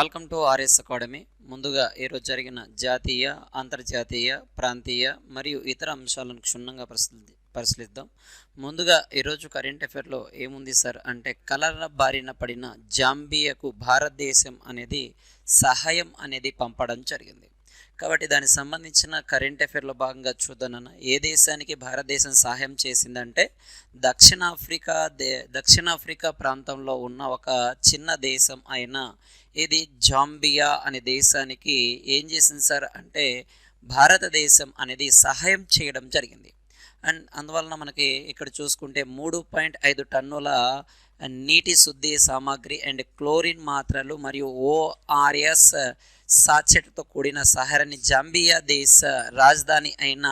Welcome to RS academy. ముందుగా ఈరోజు జరిగిన జాతీయ, అంతర్జాతీయ, ప్రాంతీయ మరియు ఇతర అంశాలను క్షుణ్ణంగా పరిశీలిద్దాం. ముందుగా ఈరోజు కరెంట్ అఫైర్లో ఏముంది సార్ అంటే, కలరా బారిన పడిన జాంబియాకు భారతదేశం అనేది సహాయం అనేది పంపడం జరిగింది. కాబట్టి దానికి సంబంధించిన కరెంట్ అఫైర్లో భాగంగా చూద్దానన్న, ఏ దేశానికి భారతదేశం సహాయం చేసిందంటే దక్షిణాఫ్రికా ప్రాంతంలో ఉన్న ఒక చిన్న దేశం అయిన ఇది జాంబియా అనే దేశానికి ఏం చేసింది సార్ అంటే భారతదేశం అనేది సహాయం చేయడం జరిగింది. అండ్ అందువలన మనకి ఇక్కడ చూసుకుంటే 3.5 టన్నుల నీటి శుద్ధి సామాగ్రి అండ్ క్లోరిన్ మాత్రలు మరియు ORS సాచెట్తో కూడిన సహాయాన్ని జాంబియా దేశ రాజధాని అయిన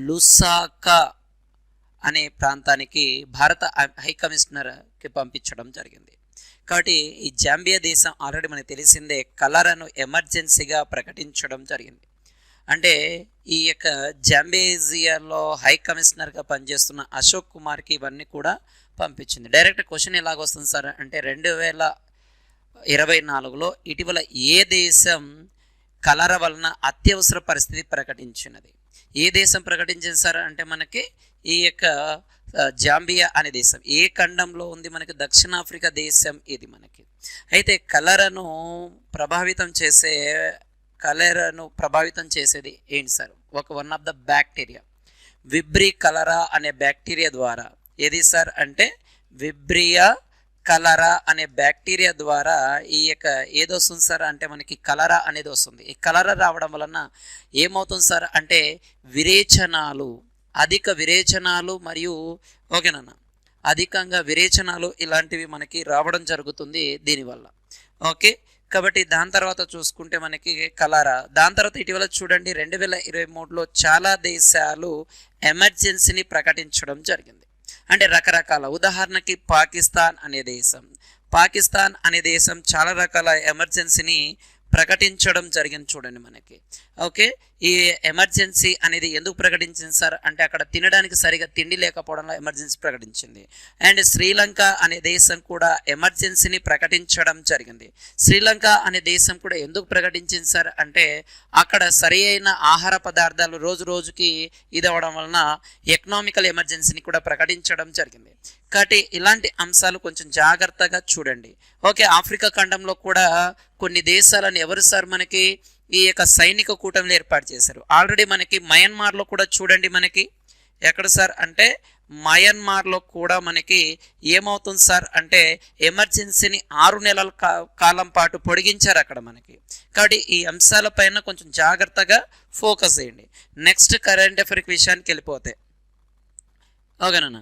లుసాకా అనే ప్రాంతానికి భారత హై కమిషనర్కి పంపించడం జరిగింది. కాబట్టి ఈ జాంబియా దేశం ఆల్రెడీ మనకు తెలిసిందే కలరాను ఎమర్జెన్సీగా ప్రకటించడం జరిగింది. అంటే ఈ యొక్క జాంబియాలో హై కమిషనర్గా పనిచేస్తున్న అశోక్ కుమార్కి ఇవన్నీ కూడా పంపించింది. డైరెక్ట్ క్వశ్చన్ ఎలాగొస్తుంది సార్ అంటే 2024లో ఇటీవల ఏ దేశం కలరా వలన అత్యవసర పరిస్థితి ప్రకటించినది? ఏ దేశం ప్రకటించింది సార్ అంటే మనకి ఈ యొక్క జాంబియా అనే దేశం. ఏ ఖండంలో ఉంది? మనకి దక్షిణాఫ్రికా దేశం ఇది మనకి. అయితే కలరాను ప్రభావితం చేసేది ఏంటి sir? One of the bacteria vibrio cholera అనే బ్యాక్టీరియా ద్వారా. ఏది సార్ అంటే విబ్రియా కలరా అనే బ్యాక్టీరియా ద్వారా ఈ యొక్క ఏది వస్తుంది సార్ అంటే మనకి కలరా అనేది వస్తుంది. ఈ కలరా రావడం వలన ఏమవుతుంది సార్ అంటే అధిక విరేచనాలు మరియు ఓకేనా అధికంగా విరేచనాలు ఇలాంటివి మనకి రావడం జరుగుతుంది దీనివల్ల. ఓకే, కాబట్టి దాని తర్వాత చూసుకుంటే మనకి కలరా. దాని తర్వాత ఇటీవల చూడండి 2023లో చాలా దేశాలు ఎమర్జెన్సీని ప్రకటించడం జరిగింది. అంటే రకరకాల, ఉదాహరణకి పాకిస్తాన్ అనే దేశం చాలా రకాల ఎమర్జెన్సీని ప్రకటించడం జరిగింది చూడండి మనకి. ఓకే, ఈ ఎమర్జెన్సీ అనేది ఎందుకు ప్రకటించింది సార్ అంటే అక్కడ తినడానికి సరిగా తిండి లేకపోవడంలో ఎమర్జెన్సీ ప్రకటించింది. అండ్ శ్రీలంక అనే దేశం కూడా ఎమర్జెన్సీని ప్రకటించడం జరిగింది. శ్రీలంక అనే దేశం కూడా ఎందుకు ప్రకటించింది సార్ అంటే అక్కడ సరి అయిన ఆహార పదార్థాలు రోజు రోజుకి ఇది అవ్వడం వలన ఎకనామికల్ ఎమర్జెన్సీని కూడా ప్రకటించడం జరిగింది. కాబట్టి ఇలాంటి అంశాలు కొంచెం జాగ్రత్తగా చూడండి. ఓకే, ఆఫ్రికా ఖండంలో కూడా కొన్ని దేశాలను ఎవరు సార్ మనకి ఈ యొక్క సైనిక కూటమిలు ఏర్పాటు చేశారు. ఆల్రెడీ మనకి మయన్మార్లో కూడా చూడండి మనకి ఎక్కడ సార్ అంటే మయన్మార్లో కూడా మనకి ఏమవుతుంది సార్ అంటే ఎమర్జెన్సీని 6 నెలల కాలం పాటు పొడిగించారు అక్కడ మనకి. కాబట్టి ఈ అంశాలపైన కొంచెం జాగ్రత్తగా ఫోకస్ చేయండి. నెక్స్ట్ కరెంట్ అఫైర్ విషయానికి వెళ్ళిపోతే ఓకేనా,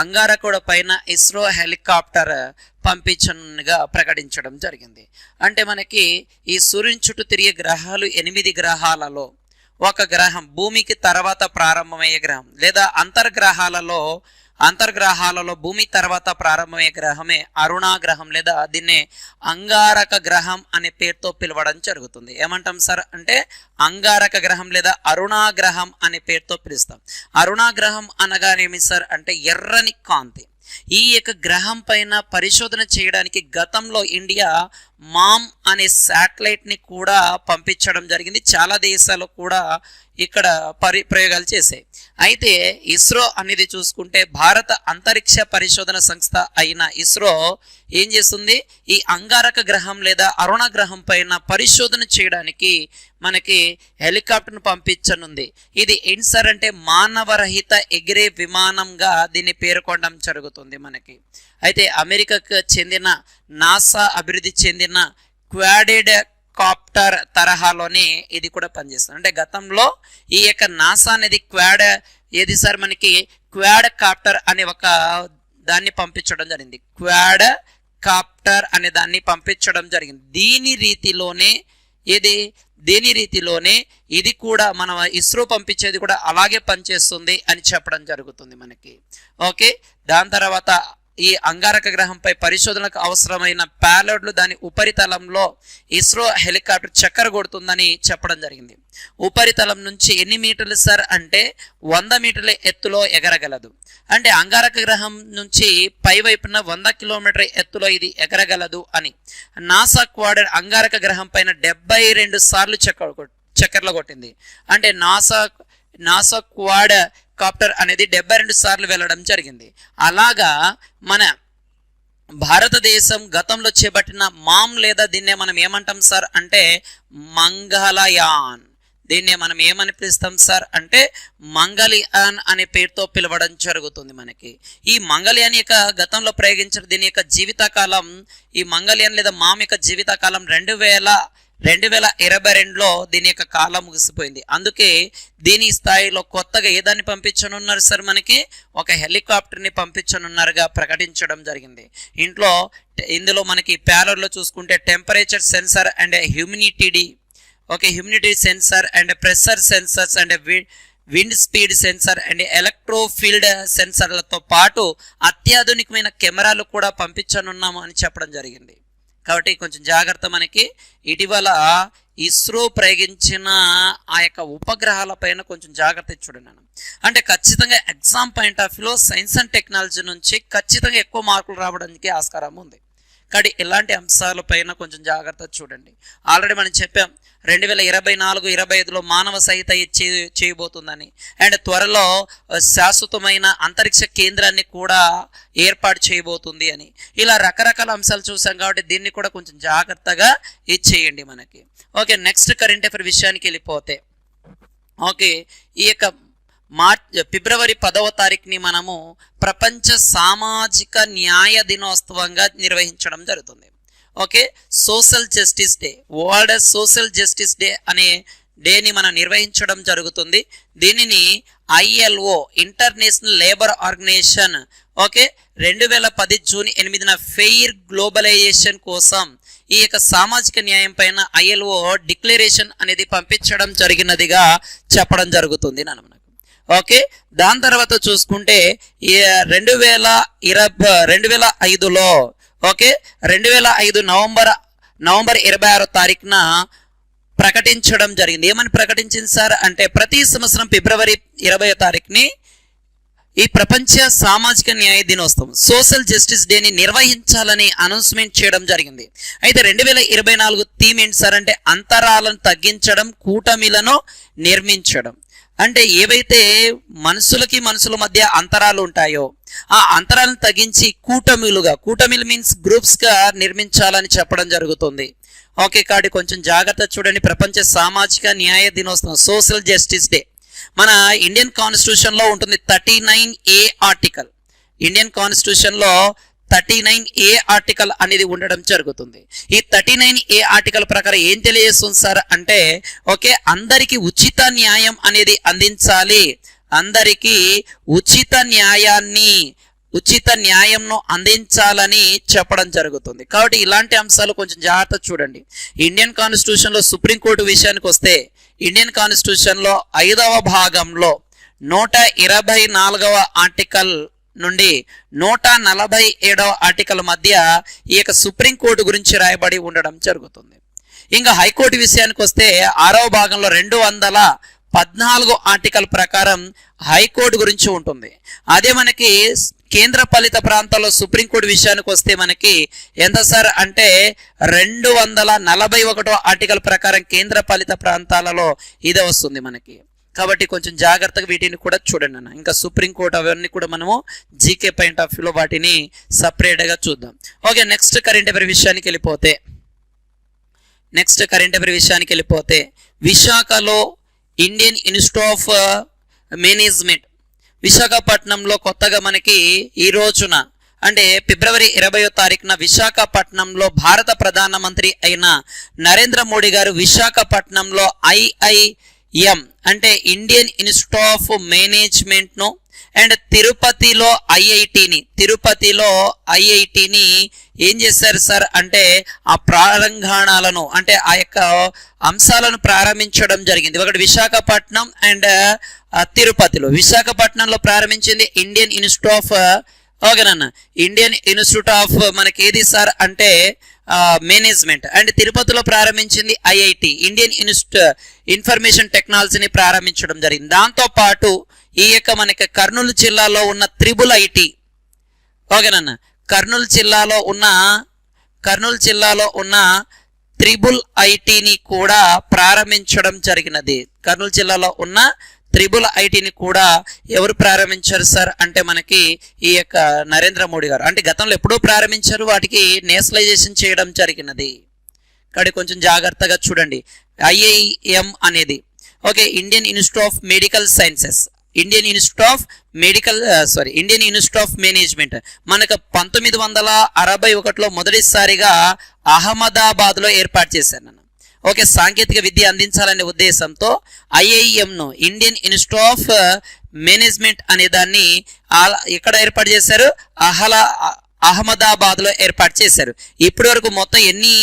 అంగారకుడు పైన ఇస్రో హెలికాప్టర్ పంపించనుగా ప్రకటించడం జరిగింది. అంటే మనకి ఈ సూర్యుని చుట్టూ తిరిగే గ్రహాలు 8 గ్రహాలలో ఒక గ్రహం భూమికి తర్వాత ప్రారంభమయ్యే గ్రహం, లేదా అంతర్గ్రహాలలో భూమి తర్వాత ప్రారంభమయ్యే గ్రహమే అరుణా గ్రహం, లేదా దీన్నే అంగారక గ్రహం అనే పేరుతో పిలవడం జరుగుతుంది. ఏమంటాం సార్ అంటే అంగారక గ్రహం లేదా అరుణా గ్రహం అనే పేరుతో పిలుస్తాం. అరుణా గ్రహం అనగానేమి సార్ అంటే ఎర్రని కాంతి. ఈ యొక్క గ్రహం పైన పరిశోధన చేయడానికి గతంలో ఇండియా మామ్ అనే శాటిలైట్ని కూడా పంపించడం జరిగింది. చాలా దేశాలు కూడా ఇక్కడ ప్రయోగాలు చేశాయి. అయితే ఇస్రో అనేది చూసుకుంటే భారత అంతరిక్ష పరిశోధన సంస్థ అయిన ఇస్రో ఏం చేస్తుంది, ఈ అంగారక గ్రహం లేదా అరుణ గ్రహం పైన పరిశోధన చేయడానికి మనకి హెలికాప్టర్ను పంపించనుంది. ఇది ఏంటి సార్ అంటే మానవరహిత ఎగిరే విమానంగా దీన్ని పేర్కొనడం జరుగుతుంది మనకి. అయితే అమెరికాకు చెందిన నాసా అభివృద్ధి చెందిన క్వాడెడ్ కాప్టర్ తరహాలోనే ఇది కూడా పనిచేస్తుంది. అంటే గతంలో ఈ యొక్క నాసా అనేది ఏది సార్ మనకి క్వాడ్ కాప్టర్ అనే ఒక దాన్ని పంపించడం జరిగింది. క్వాడ్ కాప్టర్ అనే దాన్ని పంపించడం జరిగింది. దీని రీతిలోనే ఇది కూడా మన ఇస్రో పంపించేది కూడా అలాగే పనిచేస్తుంది అని చెప్పడం జరుగుతుంది మనకి. ఓకే, దాని తర్వాత ఈ అంగారక గ్రహంపై పరిశోధనకు అవసరమైన ప్యాలోడ్లు దాని ఉపరితలంలో ఇస్రో హెలికాప్టర్ చక్కర కొడుతుందని చెప్పడం జరిగింది. ఉపరితలం నుంచి ఎన్ని మీటర్లు సార్ అంటే 100 మీటర్ల ఎత్తులో ఎగరగలదు. అంటే అంగారక గ్రహం నుంచి పైవైపున 100 కిలోమీటర్ల ఎత్తులో ఇది ఎగరగలదు అని నాసా క్వాడ్ అంగారక గ్రహం పైన 72 సార్లు చక్కర్లు కొట్టింది. అంటే నాసా క్వాడ్ కాప్టర్ అనేది 72 సార్లు వెళ్ళడం జరిగింది. అలాగా మన భారతదేశం గతంలో చేపట్టిన మామ్ లేదా దీన్నే మనం ఏమంటాం సార్ అంటే మంగళయాన్. దీన్నే మనం ఏమని పిలుస్తాం సార్ అంటే మంగళయాన్ అనే పేరుతో పిలవడం జరుగుతుంది. మనకి ఈ మంగళయాన్ యొక్క గతంలో ప్రయోగించిన దీని యొక్క జీవితకాలం, ఈ మంగళయాన్ లేదా మామ్ యొక్క జీవితకాలం 2022లో దీని యొక్క కాలం ముగిసిపోయింది. అందుకే దీని స్థాయిలో కొత్తగా ఏదాన్ని పంపించనున్నారు సార్, మనకి ఒక హెలికాప్టర్ని పంపించనున్నారుగా ప్రకటించడం జరిగింది. ఇందులో మనకి ప్యాలర్లో చూసుకుంటే temperature sensor and humidity sensor and pressure sensors and wind speed sensor and electric field సెన్సార్లతో పాటు అత్యాధునికమైన కెమెరాలు కూడా పంపించనున్నాము అని చెప్పడం జరిగింది. కాబట్టి కొంచెం జాగ్రత్త. మనకి ఇటీవల ఇస్రో ప్రయోగించిన ఆ యొక్క ఉపగ్రహాల పైన కొంచెం జాగ్రత్త చూడండి. అంటే ఖచ్చితంగా ఎగ్జామ్ పాయింట్ ఆఫ్ వ్యూలో సైన్స్ అండ్ టెక్నాలజీ నుంచి ఖచ్చితంగా ఎక్కువ మార్కులు రావడానికి ఆస్కారం ఉంది. కాబట్టి ఇలాంటి అంశాలపైన కొంచెం జాగ్రత్త చూడండి. ఆల్రెడీ మనం చెప్పాం 2024-25లో మానవ సహిత చేయబోతుందని, అండ్ త్వరలో శాశ్వతమైన అంతరిక్ష కేంద్రాన్ని కూడా ఏర్పాటు చేయబోతుంది అని. ఇలా రకరకాల అంశాలు చూసాం కాబట్టి దీన్ని కూడా కొంచెం జాగ్రత్తగా ఇచ్చేయండి మనకి. ఓకే, నెక్స్ట్ కరెంట్ అఫైర్ విషయానికి వెళ్ళిపోతే, ఓకే, ఈ యొక్క ఫిబ్రవరి 10వ తారీఖుని మనము ప్రపంచ సామాజిక న్యాయ దినోత్సవంగా నిర్వహించడం జరుగుతుంది. Okay, social justice day, world social justice day అనే డేని మనం నిర్వహించడం జరుగుతుంది. దీనిని ILO International Labour Organization 2010 June 8న ఫెయిర్ గ్లోబలైజేషన్ కోసం ఈ యొక్క సామాజిక న్యాయం పైన ILO డిక్లరేషన్ అనేది పంపించడం జరిగినదిగా చెప్పడం జరుగుతుంది మనకు. ఓకే, దాని తర్వాత చూసుకుంటే 2005లో 2005 నవంబర్ 26వ తారీఖున ప్రకటించడం జరిగింది. ఏమని ప్రకటించింది సార్ అంటే ప్రతి సంవత్సరం ఫిబ్రవరి 20వ తారీఖుని ఈ ప్రపంచ సామాజిక న్యాయ దినోత్సవం సోషల్ జస్టిస్ డేని నిర్వహించాలని అనౌన్స్మెంట్ చేయడం జరిగింది. అయితే 2024 థీమ్ ఏంటి సార్ అంటే అంతరాలను తగ్గించడం, కూటమిలను నిర్మించడం. అంటే ఏవైతే మనుషుల మధ్య అంతరాలు ఉంటాయో ఆ అంతరాలను తగ్గించి కూటమిలు మీన్స్ గ్రూప్స్గా నిర్మించాలని చెప్పడం జరుగుతుంది. ఓకే, కాబట్టి కొంచెం జాగ్రత్త చూడండి. ప్రపంచ సామాజిక న్యాయ దినోత్సవం సోషల్ జస్టిస్ డే మన ఇండియన్ కాన్స్టిట్యూషన్లో ఉంటుంది. 39A ఆర్టికల్, ఇండియన్ కాన్స్టిట్యూషన్లో 39A ఆర్టికల్ అనేది ఉండడం జరుగుతుంది. ఈ 39A ఆర్టికల్ ప్రకారం ఏం తెలియజేస్తుంది సార్ అంటే ఓకే, అందరికీ ఉచిత న్యాయం అనేది అందించాలి, అందరికీ ఉచిత న్యాయంను అందించాలని చెప్పడం జరుగుతుంది. కాబట్టి ఇలాంటి అంశాలు కొంచెం జాగ్రత్త చూడండి. ఇండియన్ కాన్స్టిట్యూషన్లో సుప్రీంకోర్టు విషయానికి వస్తే ఇండియన్ కాన్స్టిట్యూషన్లో 5వ భాగంలో 124వ ఆర్టికల్ నుండి 147వ ఆర్టికల్ మధ్య ఈ యొక్క సుప్రీంకోర్టు గురించి రాయబడి ఉండడం జరుగుతుంది. ఇంకా హైకోర్టు విషయానికి వస్తే 6వ భాగంలో 214 ఆర్టికల్ ప్రకారం హైకోర్టు గురించి ఉంటుంది. అదే మనకి కేంద్ర పాలిత ప్రాంతాల్లో సుప్రీంకోర్టు విషయానికి వస్తే మనకి ఎంత సార్ అంటే 241వ ఆర్టికల్ ప్రకారం కేంద్ర పాలిత ప్రాంతాలలో ఇదే వస్తుంది మనకి. కాబట్టి కొంచెం జాగ్రత్తగా వీటిని కూడా చూడండి అన్న. ఇంకా సుప్రీంకోర్టు అవన్నీ కూడా మనము జీకే పాయింట్ ఆఫ్ వ్యూలో వాటిని సపరేట్గా చూద్దాం. ఓకే, నెక్స్ట్ కరెంట్ అఫైర్ విషయానికి వెళ్ళిపోతే విశాఖలో ఇండియన్ ఇన్స్టిట్యూట్ ఆఫ్ మేనేజ్మెంట్ విశాఖపట్నంలో కొత్తగా మనకి ఈ రోజున అంటే ఫిబ్రవరి 20వ తారీఖున విశాఖపట్నంలో భారత ప్రధానమంత్రి అయిన నరేంద్ర మోడీ గారు విశాఖపట్నంలో IIM అంటే ఇండియన్ ఇన్స్టిట్యూట్ ఆఫ్ మేనేజ్మెంట్ను అండ్ తిరుపతిలో ఐఐటిని ఏం చేశారు సార్ అంటే ఆ ప్రారంభాణాలను అంటే ఆ యొక్క అంశాలను ప్రారంభించడం జరిగింది. ఒకటి విశాఖపట్నం అండ్ తిరుపతిలో. విశాఖపట్నంలో ప్రారంభించింది ఇండియన్ ఇన్స్టిట్యూట్ ఆఫ్ ఓకేనన్న. ఇండియన్ ఇన్స్టిట్యూట్ ఆఫ్ మనకి ఏది సార్ అంటే మేనేజ్మెంట్. అండ్ తిరుపతిలో ప్రారంభించింది ఐఐటి, ఇండియన్ ఇన్ఫర్మేషన్ టెక్నాలజీని ప్రారంభించడం జరిగింది. దాంతోపాటు ఈ యొక్క మనకి కర్నూలు జిల్లాలో ఉన్న త్రిబుల్ ఐటి, ఓకేనన్న, కర్నూలు జిల్లాలో ఉన్న త్రిబుల్ ఐటిని కూడా ప్రారంభించడం జరిగినది. కర్నూలు జిల్లాలో ఉన్న త్రిబుల్ ఐటిని కూడా ఎవరు ప్రారంభించారు సార్ అంటే మనకి ఈ యొక్క నరేంద్ర మోడీ గారు. అంటే గతంలో ఎప్పుడో ప్రారంభించారు, వాటికి నేషనలైజేషన్ చేయడం జరిగినది. కాబట్టి కొంచెం జాగ్రత్తగా చూడండి. ఐఐఎం అనేది okay, Indian Institute of medical sciences, Indian Institute of management మనకు 1961లో మొదటిసారిగా అహ్మదాబాద్లో ఏర్పాటు చేశారు. ఓకే, సాంకేతిక విద్య అందించాలనే ఉద్దేశంతో ఐఐఎంను, ఇండియన్ ఇన్స్టిట్యూట్ ఆఫ్ మేనేజ్మెంట్ అనే దాన్ని ఎక్కడ ఏర్పాటు చేశారు? అహ్మదాబాద్లో ఏర్పాటు చేశారు. ఇప్పటి వరకు మొత్తం ఎన్ని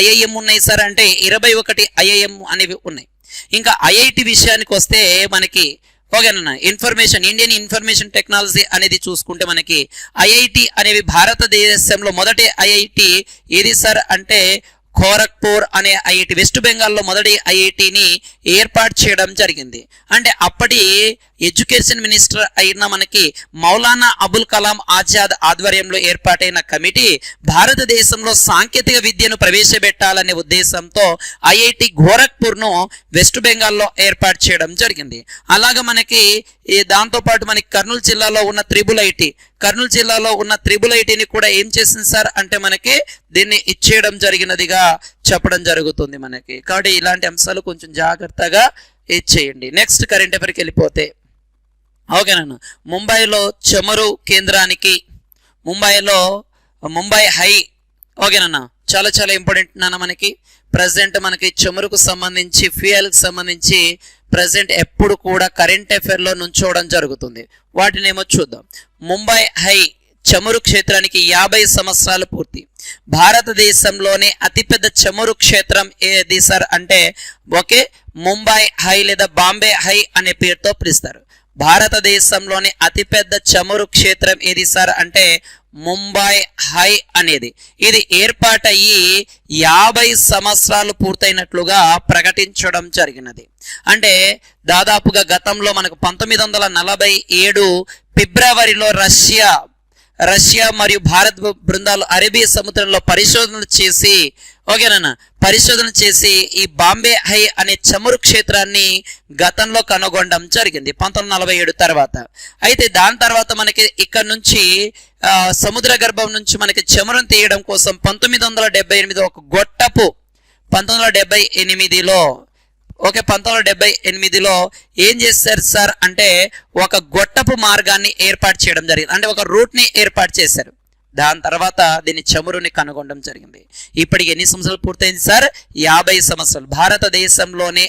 ఐఐఎం ఉన్నాయి సార్ అంటే 21 ఐఐఎం అనేవి ఉన్నాయి. ఇంకా ఐఐటి విషయానికి వస్తే మనకి ఓకేనా, ఇండియన్ ఇన్ఫర్మేషన్ టెక్నాలజీ అనేది చూసుకుంటే మనకి ఐఐటి అనేవి భారతదేశంలో మొదటి ఐఐటి ఏది సార్ అంటే ఖోరగ్పూర్ అనే ఐఐటి, వెస్ట్ బెంగాల్లో మొదటి ఐఐటిని ఏర్పాటు చేయడం జరిగింది. అంటే అప్పటి ఎడ్యుకేషన్ మినిస్టర్ అయిన మనకి మౌలానా అబుల్ కలాం ఆజాద్ ఆధ్వర్యంలో ఏర్పాటైన కమిటీ భారతదేశంలో సాంకేతిక విద్యను ప్రవేశపెట్టాలనే ఉద్దేశంతో ఐఐటి గోరఖ్పూర్ను వెస్ట్ బెంగాల్లో ఏర్పాటు చేయడం జరిగింది. అలాగే మనకి దాంతోపాటు మనకి కర్నూలు జిల్లాలో ఉన్న త్రిబుల్ ఐటిని కూడా ఏం చేసింది సార్ అంటే మనకి దీన్ని ఇచ్చేయడం జరిగినదిగా చెప్పడం జరుగుతుంది మనకి. కాబట్టి ఇలాంటి అంశాలు కొంచెం జాగ్రత్తగా ఇచ్చేయండి. నెక్స్ట్ కరెంట్ అఫైర్కి వెళ్ళిపోతే ఓకేనా, ముంబైలో చమురు కేంద్రానికి ముంబై హై ఓకేనా, చాలా చాలా ఇంపార్టెంట్ నాన్న. మనకి ప్రజెంట్ మనకి చమురుకు సంబంధించి ఫ్యూయల్కి సంబంధించి ప్రజెంట్ ఎప్పుడు కూడా కరెంట్ అఫైర్లో నుంచోవడం జరుగుతుంది. వాటినేమో చూద్దాం. ముంబై హై చమురు క్షేత్రానికి 50 సంవత్సరాలు పూర్తి. భారతదేశంలోనే అతిపెద్ద చమురు క్షేత్రం ఏది సార్ అంటే ఓకే, ముంబై హై లేదా బాంబే హై అనే పేరుతో పిలుస్తారు. భారతదేశంలోని అతిపెద్ద చమురు క్షేత్రం ఏది సార్ అంటే ముంబై హై అనేది. ఇది ఏర్పాటయ్యి 50 సంవత్సరాలు పూర్తయినట్లుగా ప్రకటించడం జరిగినది. అంటే దాదాపుగా గతంలో మనకు 1947 ఫిబ్రవరిలో రష్యా మరియు భారత్ బృందాలు అరేబియా సముద్రంలో పరిశోధనలు చేసి ఈ బాంబే హై అనే చమురు క్షేత్రాన్ని గతంలో కనుగొనడం జరిగింది 1947 తర్వాత. అయితే దాని తర్వాత మనకి ఇక్కడ నుంచి సముద్ర గర్భం నుంచి మనకి చమురును తీయడం కోసం 1978 ఒక గొట్టపు 1978లో ఏం చేశారు సార్ అంటే ఒక గొట్టపు మార్గాన్ని ఏర్పాటు చేయడం జరిగింది. అంటే ఒక రూట్ని ఏర్పాటు చేశారు. దాని తర్వాత దీన్ని చమురుని కనుగొనడం జరిగింది. ఇప్పటికి ఎన్ని సంవత్సరాలు పూర్తయింది సార్? 50 సంవత్సరాలు. భారతదేశంలోనే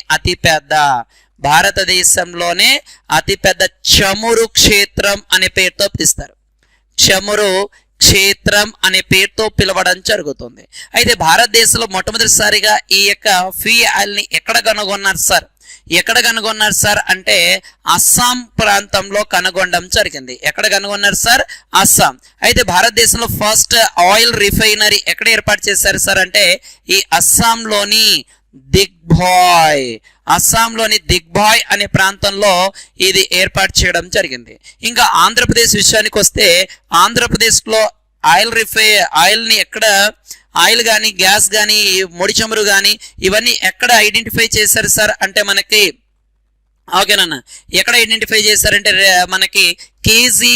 అతిపెద్ద చమురు క్షేత్రం అనే పేరుతో పిలుస్తారు. చమురు క్షేత్రం అనే పేరుతో పిలవడం జరుగుతుంది. అయితే భారతదేశంలో మొట్టమొదటిసారిగా ఈ యొక్క ఫ్యూయల్ని ఎక్కడ కనుగొన్నారు సార్ అంటే అస్సాం ప్రాంతంలో కనుగొనడం జరిగింది. ఎక్కడ కనుగొన్నారు సార్? అస్సాం. అయితే భారతదేశంలో ఫస్ట్ ఆయిల్ రిఫైనరీ ఎక్కడ ఏర్పాటు చేశారు సార్ అంటే ఈ అస్సాంలోని దిగ్బాయ్ అనే ప్రాంతంలో ఇది ఏర్పాటు చేయడం జరిగింది. ఇంకా ఆంధ్రప్రదేశ్ విషయానికి వస్తే ఆంధ్రప్రదేశ్లో ఆయిల్ని ఎక్కడ, ఆయిల్ కానీ గ్యాస్ కానీ ముడి చమురు కానీ ఇవన్నీ ఎక్కడ ఐడెంటిఫై చేశారు సార్ అంటే మనకి ఓకేనా, ఎక్కడ ఐడెంటిఫై చేశారంటే మనకి KG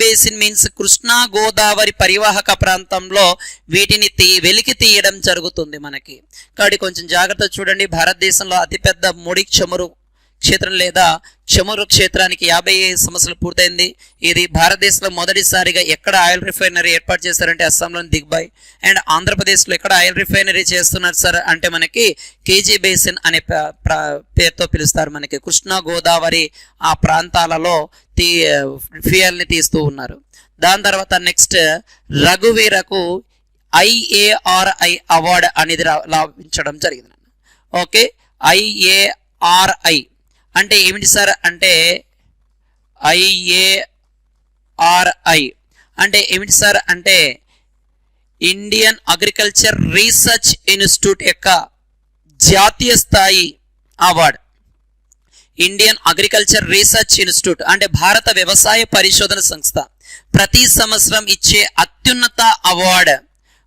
basin means Krishna Godavari పరివాహక ప్రాంతంలో వీటిని వెలికి తీయడం జరుగుతుంది మనకి. కాబట్టి కొంచెం జాగ్రత్త చూడండి. భారతదేశంలో అతిపెద్ద ముడి చమురు క్షేత్రం లేదా చమురు క్షేత్రానికి 50 సంవత్సరాలు పూర్తయింది. ఇది భారతదేశంలో మొదటిసారిగా ఎక్కడ ఆయిల్ రిఫైనరీ ఏర్పాటు చేశారంటే అస్సాంలోని దిగ్బాయ్. అండ్ ఆంధ్రప్రదేశ్లో ఎక్కడ ఆయిల్ రిఫైనరీ చేస్తున్నారు సార్ అంటే మనకి కేజీ బేసిన్ అనే పేరుతో పిలుస్తారు. మనకి కృష్ణా గోదావరి ఆ ప్రాంతాలలో ఫ్యూయల్ని తీస్తూ ఉన్నారు. దాని తర్వాత నెక్స్ట్ రఘువీరకు IARI అవార్డు అనేది లభించడం జరిగింది. ఓకే, IARI అంటే ఏమిటి సార్ అంటే IARI అంటే ఏమిటి సార్ అంటే ఇండియన్ అగ్రికల్చర్ రీసెర్చ్ ఇన్స్టిట్యూట్ యొక్క జాతీయ స్థాయి award. Indian agriculture research institute అంటే భారత వ్యవసాయ పరిశోధన సంస్థ ప్రతి సంవత్సరం ఇచ్చే అత్యున్నత అవార్డు.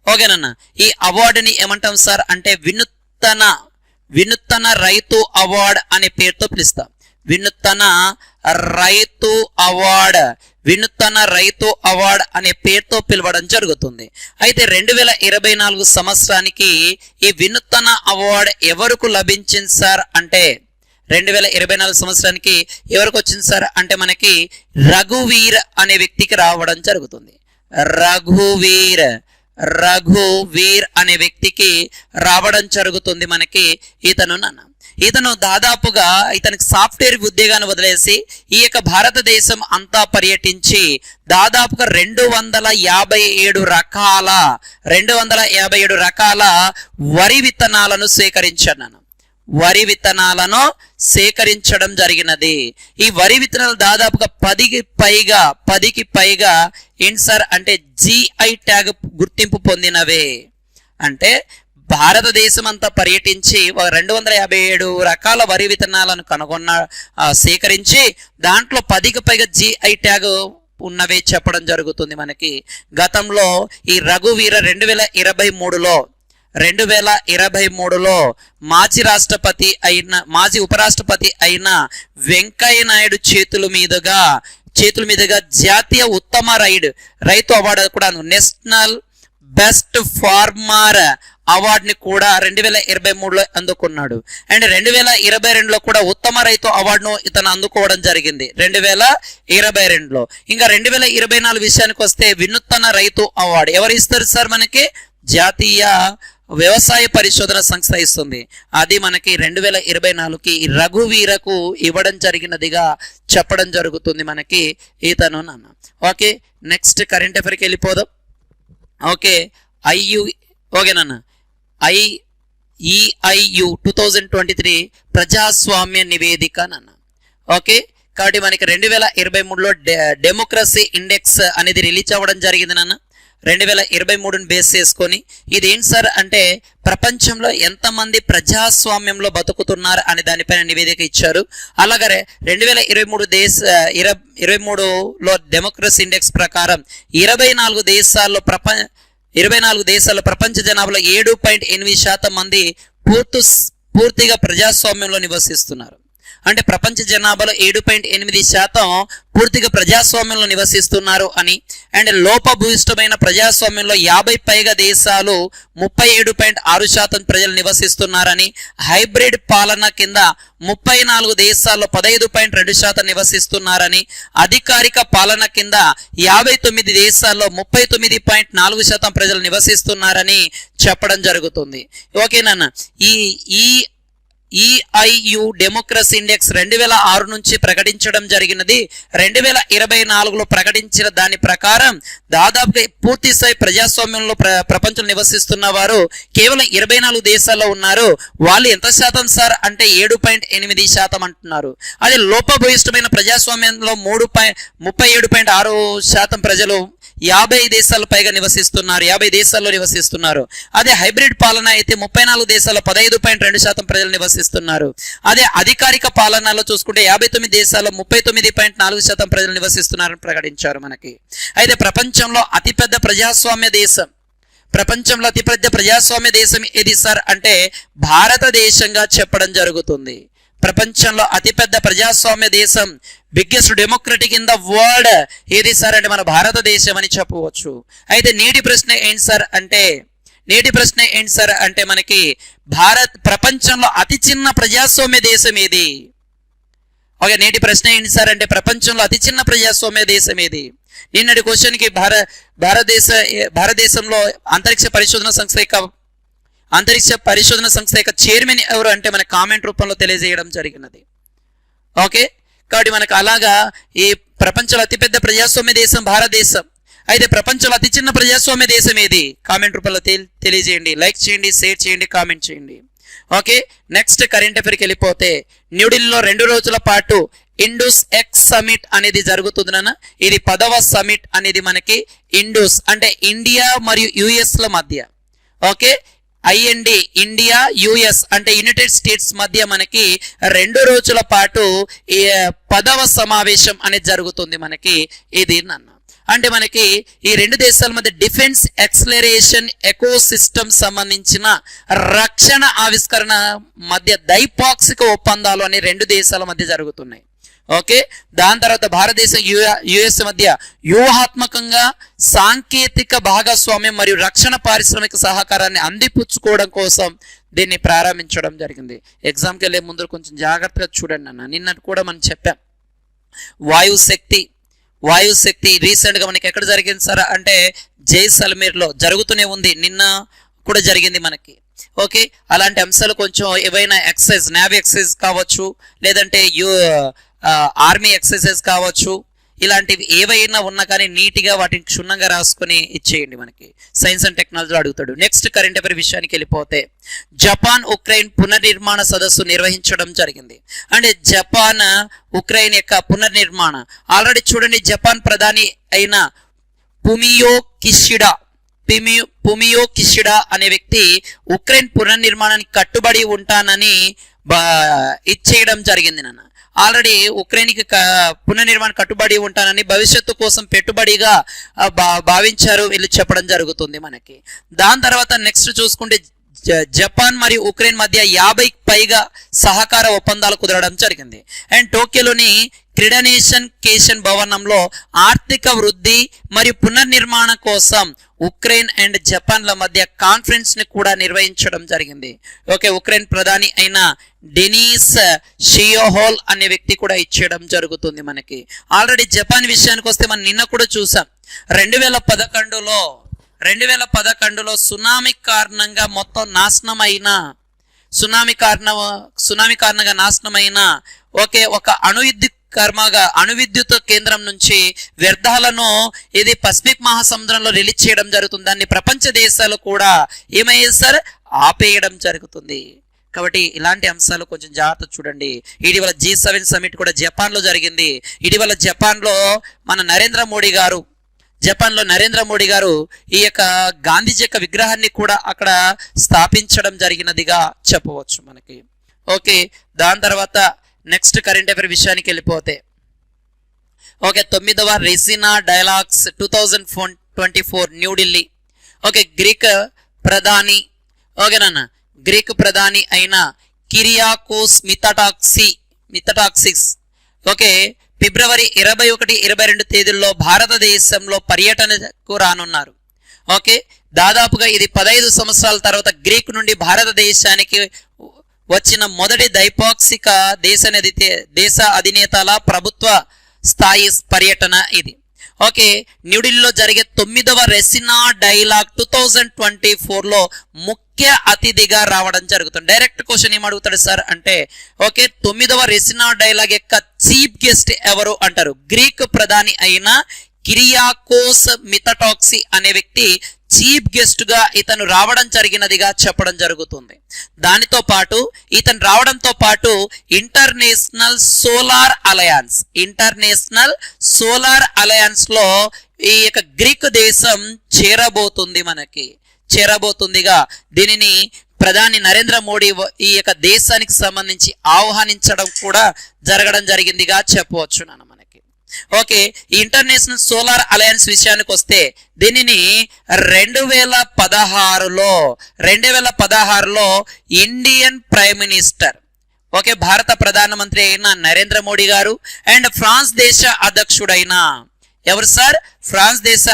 ఓకేనన్నా, ఈ అవార్డుని ఏమంటాం సార్ అంటే వినూత్న రైతు అవార్డు అనే పేరుతో పిలుస్తాం. వినూత్న రైతు అవార్డు అనే పేరుతో పిలవడం జరుగుతుంది. అయితే 2024 సంవత్సరానికి ఈ వినూత్న అవార్డు ఎవరికి లభించింది సార్ అంటే 2024 సంవత్సరానికి ఎవరికి వచ్చింది సార్ అంటే మనకి రఘువీర్ అనే వ్యక్తికి రావడం జరుగుతుంది. రఘువీర్ అనే వ్యక్తికి రావడం జరుగుతుంది మనకి. ఇతను దాదాపుగా ఇతనికి సాఫ్ట్వేర్ ఉద్యోగాన్ని వదిలేసి ఈ యొక్క భారతదేశం అంతా పర్యటించి దాదాపుగా 257 రకాల వరి విత్తనాలను సేకరించడం జరిగినది. ఈ వరి విత్తనాలు దాదాపుగా 10కి పైగా ఏంటి సార్ అంటే GI ట్యాగ్ గుర్తింపు పొందినవే. అంటే భారతదేశం అంతా పర్యటించి 257 రకాల వరి విత్తనాలను సేకరించి దాంట్లో 10కి పైగా GI ట్యాగ్ ఉన్నవే చెప్పడం జరుగుతుంది మనకి. గతంలో ఈ రఘువీర 2023లో మాజీ ఉపరాష్ట్రపతి అయిన వెంకయ్య నాయుడు చేతుల మీదుగా జాతీయ ఉత్తమ రైతు అవార్డు కూడా నేషనల్ బెస్ట్ ఫార్మర్ అవార్డుని కూడా 2023లో అందుకున్నాడు. అండ్ 2022లో కూడా ఉత్తమ రైతు అవార్డును ఇతను అందుకోవడం జరిగింది 2022లో. ఇంకా 2024 విషయానికి వస్తే వినూత్న రైతు అవార్డు ఎవరు ఇస్తారు సార్ మనకి? జాతీయ వ్యవసాయ పరిశోధన సంస్థ ఇస్తుంది. అది మనకి 2024కి రఘువీరకు ఇవ్వడం జరిగినదిగా చెప్పడం జరుగుతుంది మనకి ఇతను నాన్న. ఓకే, నెక్స్ట్ కరెంట్ అఫైర్కి వెళ్ళిపోదాం. ఓకే, ఓకేనన్న IEIU 2023 ప్రజాస్వామ్య నివేదిక నాన్న. ఓకే, కాబట్టి మనకి 2023లో డెమోక్రసీ ఇండెక్స్ అనేది రిలీజ్ అవ్వడం జరిగింది నాన్న. 2023ని బేస్ చేసుకొని ఇది ఏంటి సార్ అంటే ప్రపంచంలో ఎంతమంది ప్రజాస్వామ్యంలో బతుకుతున్నారు అనే దానిపైన నివేదిక ఇచ్చారు. అలాగే 2023లో డెమోక్రసీ ఇండెక్స్ ప్రకారం 24 దేశాల్లో ప్రపంచ జనాభాలో 7.8% మంది పూర్తిగా ప్రజాస్వామ్యంలో నివసిస్తున్నారు. అంటే ప్రపంచ జనాభాలో 7.8% పూర్తిగా ప్రజాస్వామ్యంలో నివసిస్తున్నారు అని. అండ్ లోపభూయిష్టమైన ప్రజాస్వామ్యంలో 50 పైగా దేశాలు 37.6% ప్రజలు నివసిస్తున్నారని. హైబ్రిడ్ పాలన కింద 34 దేశాల్లో 15.2% నివసిస్తున్నారని. అధికారిక పాలన కింద 59 దేశాల్లో 39.4% ప్రజలు నివసిస్తున్నారని చెప్పడం జరుగుతుంది. ఓకేనా? EIU డెమోక్రసీ ఇండెక్స్ 2006 నుంచి ప్రకటించడం జరిగినది. 2024లో ప్రకటించిన దాని ప్రకారం దాదాపుగా పూర్తి స్థాయి ప్రజాస్వామ్యంలో ప్రపంచంలో నివసిస్తున్న వారు కేవలం 24 దేశాల్లో ఉన్నారు. వాళ్ళు ఎంత శాతం సార్ అంటే 7.8% అంటున్నారు. అదే లోపభూయిష్టమైన ప్రజాస్వామ్యంలో 37.6% ప్రజలు 50 దేశాల పైగా నివసిస్తున్నారు, 50 దేశాల్లో నివసిస్తున్నారు. అదే హైబ్రిడ్ పాలన అయితే 34 దేశాల్లో 15.2% ప్రజలు నివసిస్తున్నారు. అదే అధికారిక పాలనలో చూసుకుంటే 59 దేశాల్లో 39.4% ప్రజలు నివసిస్తున్నారని ప్రకటించారు మనకి. అయితే ప్రపంచంలో అతిపెద్ద ప్రజాస్వామ్య దేశం ఏది సార్ అంటే భారతదేశంగా చెప్పడం జరుగుతుంది. ప్రపంచంలో అతిపెద్ద ప్రజాస్వామ్య దేశం, biggest democratic in the world ఏది సార్ అంటే మన భారతదేశం అని చెప్పవచ్చు. అయితే నేటి ప్రశ్న ఏంటి సార్ అంటే మనకి ప్రపంచంలో అతి చిన్న ప్రజాస్వామ్య దేశం ఏది? ఓకే, నేటి ప్రశ్న ఏంటి సార్ అంటే ప్రపంచంలో అతి చిన్న ప్రజాస్వామ్య దేశం ఏది? నిన్నటి క్వశ్చన్కి భారతదేశంలో అంతరిక్ష పరిశోధన సంస్థ యొక్క చైర్మన్ ఎవరు అంటే మన కామెంట్ రూపంలో తెలియజేయడం జరిగినది. ఓకే, కాబట్టి మనకు అలాగా ఈ ప్రపంచంలో అతిపెద్ద ప్రజాస్వామ్య దేశం భారతదేశం. అయితే ప్రపంచంలో అతి చిన్న ప్రజాస్వామ్య దేశం ఏది? కామెంట్ రూపంలో తెలియజేయండి. లైక్ చేయండి, షేర్ చేయండి, కామెంట్ చేయండి. ఓకే, నెక్స్ట్ కరెంట్ అఫైర్కి వెళ్ళిపోతే న్యూఢిల్లీలో 2 రోజుల పాటు ఇండూస్ ఎక్స్ సమిట్ అనేది జరుగుతుంది నాన్న. ఇది 10వ సమిట్ అనేది మనకి ఇండూస్ అంటే ఇండియా మరియు యుఎస్ల మధ్య. ఓకే, ఐఎన్డి ఇండియా యుఎస్ అంటే యునైటెడ్ స్టేట్స్ మధ్య మనకి 2 రోజుల పాటు ఈ 10వ సమావేశం అనేది జరుగుతుంది మనకి. ఇది నాన్న అంటే మనకి ఈ 2 దేశాల మధ్య డిఫెన్స్ ఎక్సలరేషన్ ఎకో సిస్టమ్ సంబంధించిన రక్షణ ఆవిష్కరణ మధ్య ద్వైపాక్షిక ఒప్పందాలు అనే 2 దేశాల మధ్య జరుగుతున్నాయి. ఓకే, దాని తర్వాత భారతదేశం యుఎస్ మధ్య వ్యూహాత్మకంగా సాంకేతిక భాగస్వామ్యం మరియు రక్షణ పారిశ్రామిక సహకారాన్ని అందిపుచ్చుకోవడం కోసం దీన్ని ప్రారంభించడం జరిగింది. ఎగ్జామ్కి వెళ్ళే ముందు కొంచెం జాగ్రత్తగా చూడండి అన్న. నిన్నటి కూడా మనం చెప్పాం వాయుశక్తి రీసెంట్గా మనకి ఎక్కడ జరిగింది సార్ అంటే జైసల్మేర్లో జరుగుతూనే ఉంది. నిన్న కూడా జరిగింది మనకి. ఓకే, అలాంటి అంశాలు కొంచెం ఏవైనా ఎక్సర్సైజ్ నేవీ ఎక్సర్సైజ్ కావచ్చు, లేదంటే ఆర్మీ ఎక్సర్సైజ్ కావచ్చు, ఇలాంటివి ఏవైనా ఉన్నా కానీ నీట్గా వాటిని క్షుణ్ణంగా రాసుకుని ఇచ్చేయండి. మనకి సైన్స్ అండ్ టెక్నాలజీలో అడుగుతాడు. నెక్స్ట్ కరెంట్ అఫైర్ విషయానికి వెళ్ళిపోతే జపాన్ ఉక్రెయిన్ పునర్నిర్మాణ సదస్సు నిర్వహించడం జరిగింది. అంటే జపాన్ ఉక్రెయిన్ యొక్క పునర్నిర్మాణ ఆల్రెడీ చూడండి, జపాన్ ప్రధాని అయిన ఫుమియో కిషిడా అనే వ్యక్తి ఉక్రెయిన్ పునర్నిర్మాణానికి కట్టుబడి ఉంటానని ఇచ్చేయడం జరిగింది నాన్న. ఆల్రెడీ ఉక్రెయిన్కి పునర్నిర్మాణం కట్టుబడి ఉంటానని భవిష్యత్తు కోసం పెట్టుబడిగా భావించారు వీళ్ళు చెప్పడం జరుగుతుంది మనకి. దాని తర్వాత నెక్స్ట్ చూసుకుంటే జపాన్ మరియు ఉక్రెయిన్ మధ్య 50కి పైగా సహకార ఒప్పందాలు కుదరడం జరిగింది. అండ్ టోక్యోలోని కేషన్ భవనంలో ఆర్థిక వృద్ధి మరియు పునర్నిర్మాణం కోసం ఉక్రెయిన్ అండ్ జపాన్ల మధ్య కాన్ఫరెన్స్ ని కూడా నిర్వహించడం జరిగింది. ఓకే, ఉక్రెయిన్ ప్రధాని అయిన డెనిస్ షియోహోల్ అనే వ్యక్తి కూడా ఇచ్చేయడం జరుగుతుంది మనకి. ఆల్రెడీ జపాన్ విషయానికి వస్తే మనం నిన్న కూడా చూసాం. 2011లో సునామీ కారణంగా మొత్తం సునామీ కారణంగా నాశనమైన ఒక అణువిద్యుత్ కేంద్రం నుంచి వ్యర్థాలను ఇది పసిఫిక్ మహాసముద్రంలో రిలీజ్ చేయడం జరుగుతుంది. దాన్ని ప్రపంచ దేశాలు కూడా ఏమయ్యేది సార్ ఆపేయడం జరుగుతుంది. కాబట్టి ఇలాంటి అంశాలు కొంచెం జాగ్రత్త చూడండి. ఇటీవల G7 సమిట్ కూడా జపాన్లో జరిగింది. ఇటీవల జపాన్లో నరేంద్ర మోడీ గారు ఈ యొక్క గాంధీజీ యొక్క విగ్రహాన్ని కూడా అక్కడ స్థాపించడం జరిగినదిగా చెప్పవచ్చు మనకి. ఓకే, దాని తర్వాత నెక్స్ట్ కరెంట్ అఫైర్ విషయానికి వెళ్ళిపోతే ఓకే 9వ Raisina dialogues 2024 New Delhi. Okay, Greek ప్రధాని అయిన కిరియాకోస్ మిథటాక్సిస్ ఓకే ఫిబ్రవరి 21, 22 తేదీల్లో భారతదేశంలో పర్యటనకు రానున్నారు. ఓకే, దాదాపుగా ఇది 15 సంవత్సరాల తర్వాత గ్రీక్ నుండి భారతదేశానికి వచ్చిన మొదటి ద్వైపాక్షిక దేశ అధినేతల ప్రభుత్వ స్థాయి పర్యటన ఇది. ఓకే, న్యూఢిల్లీలో జరిగే 9వ రెసినా డైలాగ్ 2024లో ముఖ్య అతిథిగా రావడం జరుగుతుంది. డైరెక్ట్ క్వశ్చన్ ఏం అడుగుతాడు సార్ అంటే ఓకే 9వ రెసినా డైలాగ్ యొక్క చీఫ్ గెస్ట్ ఎవరు అంటారు. గ్రీక్ ప్రధాని అయిన కిరియాకోస్ మిథటాక్సి అనే వ్యక్తి చీఫ్ గెస్ట్ గా ఇతను రావడం జరిగినదిగా చెప్పడం జరుగుతుంది. దానితో పాటు ఇతను రావడంతో పాటు ఇంటర్నేషనల్ సోలార్ అలయన్స్ లో ఈ యొక్క గ్రీక్ దేశం చేరబోతుందిగా దీనిని ప్రధాని నరేంద్ర మోడీ ఈ యొక్క దేశానికి సంబంధించి ఆహ్వానించడం కూడా జరగడం జరిగిందిగా చెప్పవచ్చు నాన్న మనకి. ఓకే, ఇంటర్నేషనల్ సోలార్ అలయన్స్ విషయానికి వస్తే దీనిని 2016లో ఇండియన్ ప్రైమ్ మినిస్టర్ ఓకే భారత ప్రధానమంత్రి అయిన నరేంద్ర మోడీ గారు అండ్ ఫ్రాన్స్ దేశ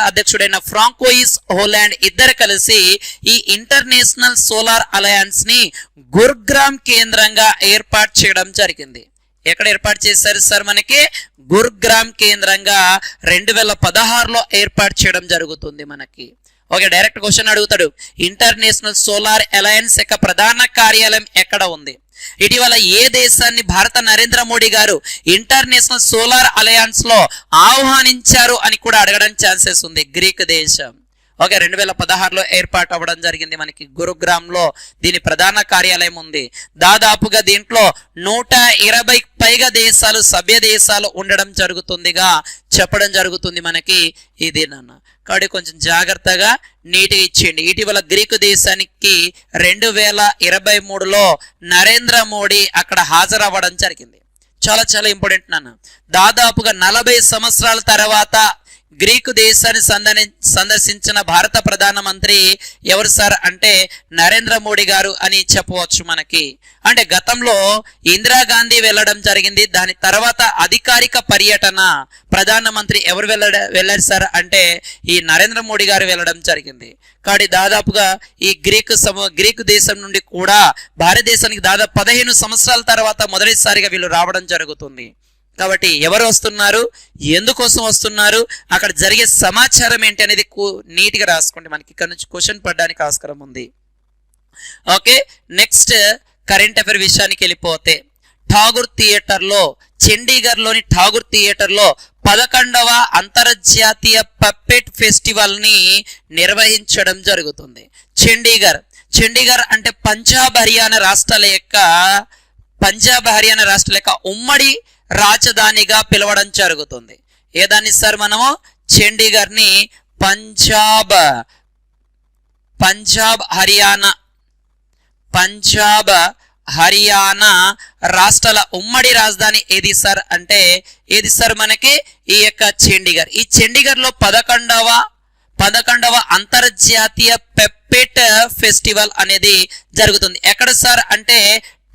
అధ్యక్షుడైన ఫ్రాంకోయిస్ హోలాండ్ ఇద్దరు కలిసి ఈ ఇంటర్నేషనల్ సోలార్ అలయన్స్ ని గుర్గ్రామ్ కేంద్రంగా ఏర్పాటు చేయడం జరిగింది. ఎక్కడ ఏర్పాటు చేశారు సార్ మనకి గుర్గ్రామ్ కేంద్రంగా 2016లో ఏర్పాటు చేయడం జరుగుతుంది మనకి. ఓకే, డైరెక్ట్ క్వశ్చన్ అడుగుతాడు, ఇంటర్నేషనల్ సోలార్ అలయన్స్ యొక్క ప్రధాన కార్యాలయం ఎక్కడ ఉంది? ఇటీవల ఏ దేశాన్ని భారత నరేంద్ర మోడీ గారు ఇంటర్నేషనల్ సోలార్ అలయన్స్ లో ఆహ్వానించారు అని కూడా అడగడానికి ఛాన్సెస్ ఉంది. గ్రీక్ దేశం. ఓకే, 2016లో ఏర్పాటు అవ్వడం జరిగింది. మనకి గురుగ్రామ్లో దీని ప్రధాన కార్యాలయం ఉంది. దాదాపుగా దీంట్లో 120 పైగా దేశాలు, సభ్య దేశాలు ఉండడం జరుగుతుందిగా చెప్పడం జరుగుతుంది మనకి ఇది నాన్న. కాబట్టి కొంచెం జాగ్రత్తగా నీట్గా ఇచ్చేయండి. ఇటీవల గ్రీకు దేశానికి 2023లో నరేంద్ర మోడీ అక్కడ హాజరవ్వడం జరిగింది. చాలా చాలా ఇంపార్టెంట్ నాన్న. దాదాపుగా 40 సంవత్సరాల తర్వాత గ్రీకు దేశాన్ని సందర్శించిన భారత ప్రధానమంత్రి ఎవరు సార్ అంటే నరేంద్ర మోడీ గారు అని చెప్పవచ్చు మనకి. అంటే గతంలో ఇందిరాగాంధీ వెళ్ళడం జరిగింది. దాని తర్వాత అధికారిక పర్యటన ప్రధానమంత్రి ఎవరు వెళ్ళారు సార్ అంటే ఈ నరేంద్ర మోడీ గారు వెళ్ళడం జరిగింది. కాబట్టి దాదాపుగా ఈ గ్రీకు దేశం నుండి కూడా భారతదేశానికి దాదాపు 15 సంవత్సరాల తర్వాత మొదటిసారిగా వీళ్ళు రావడం జరుగుతుంది. కాబట్టి ఎవరు వస్తున్నారు, ఎందుకోసం వస్తున్నారు, అక్కడ జరిగే సమాచారం ఏంటి అనేది నీట్గా రాసుకోండి. మనకి ఇక్కడ నుంచి క్వశ్చన్ పడడానికి ఆస్కారం ఉంది. ఓకే, నెక్స్ట్ కరెంట్ అఫైర్ విషయానికి వెళ్ళిపోతే ఠాగూర్ థియేటర్లో, చండీగఢ్లోని ఠాగూర్ థియేటర్లో 11వ అంతర్జాతీయ పప్పెట్ ఫెస్టివల్ని నిర్వహించడం జరుగుతుంది. చండీగఢ్ అంటే పంజాబ్ హర్యానా రాష్ట్రాల యొక్క ఉమ్మడి రాజధానిగా పిలవడం జరుగుతుంది. ఏదాన్ని సార్ మనము చండీగఢ్ని పంజాబ్ హర్యానా రాష్ట్రాల ఉమ్మడి రాజధాని ఏది సార్ అంటే ఏది సార్ మనకి ఈ యొక్క చండీగఢ్. ఈ చండీగఢ్లో 11వ అంతర్జాతీయ పెప్పెట్ ఫెస్టివల్ అనేది జరుగుతుంది. ఎక్కడ సార్ అంటే